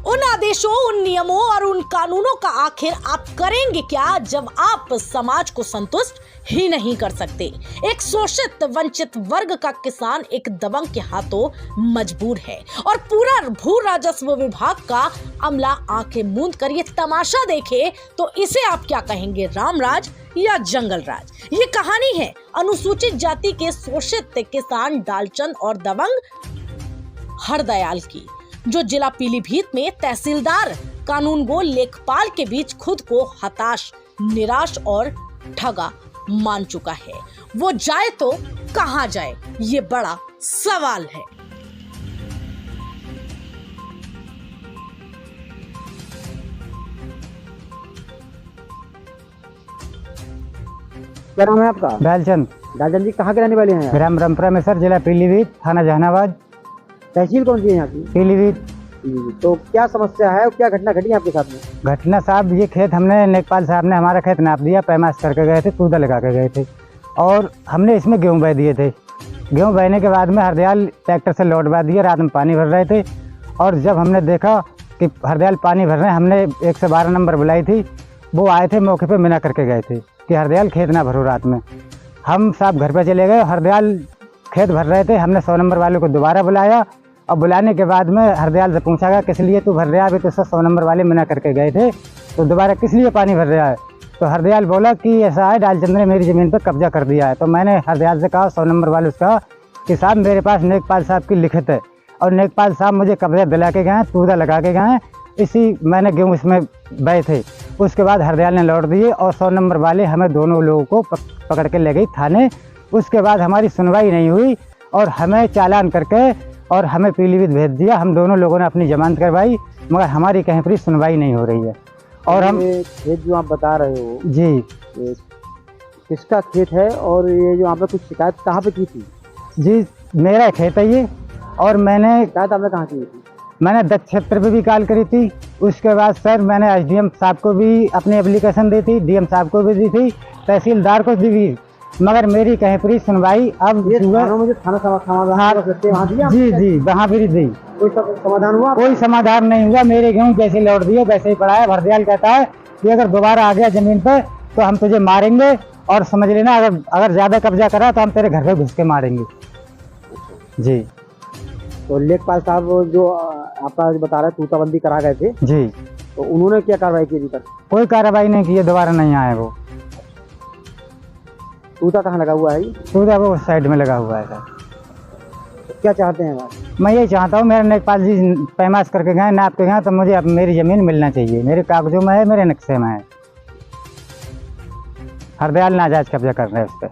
उन आदेशों, उन नियमों और उन कानूनों का आखिर आप करेंगे क्या जब आप समाज को संतुष्ट ही नहीं कर सकते। एक शोषित वंचित वर्ग का किसान एक दबंग के हाथों मजबूर है और पूरा भू राजस्व विभाग का अमला आंखें मूंद कर ये तमाशा देखे तो इसे आप क्या कहेंगे, रामराज या जंगल राज। ये कहानी है अनुसूचित जाति के शोषित किसान डालचंद और दबंग हरदयाल की, जो जिला पीलीभीत में तहसीलदार कानूनगो लेखपाल के बीच खुद को हताश, निराश और ठगा मान चुका है। वो जाए तो कहां जाए, ये बड़ा सवाल है। क्या नाम है आपका? डालचंद। डालचंद जी कहाँ के रहने वाले हैं? ग्राम रामपुरा में सर, जिला पीलीभीत, थाना जहानाबाद, तहसील कौन सी है यहाँ की? पीलीभीत। तो क्या समस्या है और क्या घटना घटी आपके साथ में? घटना साहब, ये खेत हमने लेखपाल साहब ने हमारा खेत नाप दिया, पैमाश करके गए थे, तूदा लगा के गए थे और हमने इसमें गेहूँ बह दिए थे। गेहूँ बहने के बाद में हरदयाल ट्रैक्टर से लोड बा दिया, रात में पानी भर रहे थे और जब हमने देखा कि हरदयाल पानी भर रहे हैं, हमने 112 नंबर बुलाई थी। वो आए थे, मौके पर मना करके गए थे कि हरदयाल खेत ना भरो रात में। हम साहब घर पर चले गए, हरदयाल खेत भर रहे थे। हमने 100 नंबर वाले को दोबारा बुलाया और बुलाने के बाद में हरदयाल से पूछा गया किस लिए तू भर रहा है, अभी तो 100 नंबर वाले मना करके गए थे, तो दोबारा किस लिए पानी भर रहा है। तो हरदयाल बोला कि ऐसा है, डालचंद ने मेरी ज़मीन पर कब्जा कर दिया है। तो मैंने हरदयाल से कहा, 100 नंबर वाले उसका कि साहब मेरे पास नेकपाल साहब की लिखित है और नेकपाल साहब मुझे कब्जा दिला के गए, तूदा लगा के गए, इसी मैंने गेहूँ इसमें बहे थे। उसके बाद हरदयाल ने लौट दिए और 100 नंबर वाले हमें दोनों लोगों को पकड़ के ले गई थाने। उसके बाद हमारी सुनवाई नहीं हुई और हमें चालान करके और हमें पीलीभीत भेज दिया। हम दोनों लोगों ने अपनी जमानत करवाई मगर हमारी कहीं पर सुनवाई नहीं हो रही है। और हम खेत जो आप बता रहे हो जी, किसका खेत है और ये जो आपने कुछ शिकायत कहाँ पे की थी? जी मेरा खेत है ये, और मैंने शिकायत आपने कहाँ की थी? मैंने दत्त क्षेत्र पे भी कॉल करी थी। उसके बाद सर मैंने एसडीएम साहब को भी अपनी एप्लीकेशन दी थी, डीएम साहब को भी दी थी, तहसीलदार को दी, मगर मेरी कहीं पर सुनवाई अब मुझे थाना समाधान जी जी वहाँ भी दी, कोई समाधान हुआ? कोई समाधान नहीं हुआ। मेरे गेहूँ जैसे लौट दिए वैसे ही पड़ा है। हरदयाल कहता है कि अगर दोबारा आ गया जमीन पर तो हम तुझे मारेंगे और समझ लेना अगर ज्यादा कब्जा करा तो हम तेरे घर पे घुस के मारेंगे। जी तो लेखपाल साहब जो आपका बता रहे तूताबंदी करा गए थे जी, तो उन्होंने क्या कार्रवाई की अभी तक? कोई कार्रवाई नहीं की है, दोबारा नहीं आए वो। तूता कहाँ लगा हुआ है? तूदा वो उस साइड में लगा हुआ है सर। तो क्या चाहते हैं आप? मैं यही चाहता हूँ, मेरे नेकपाल जी पैमाश करके गए, नाप के गए, तो मुझे अब मेरी ज़मीन मिलना चाहिए। मेरे कागजों में है, मेरे नक्शे में है। हरदयाल नाजायज कब्जा कर रहे हैं उस पर।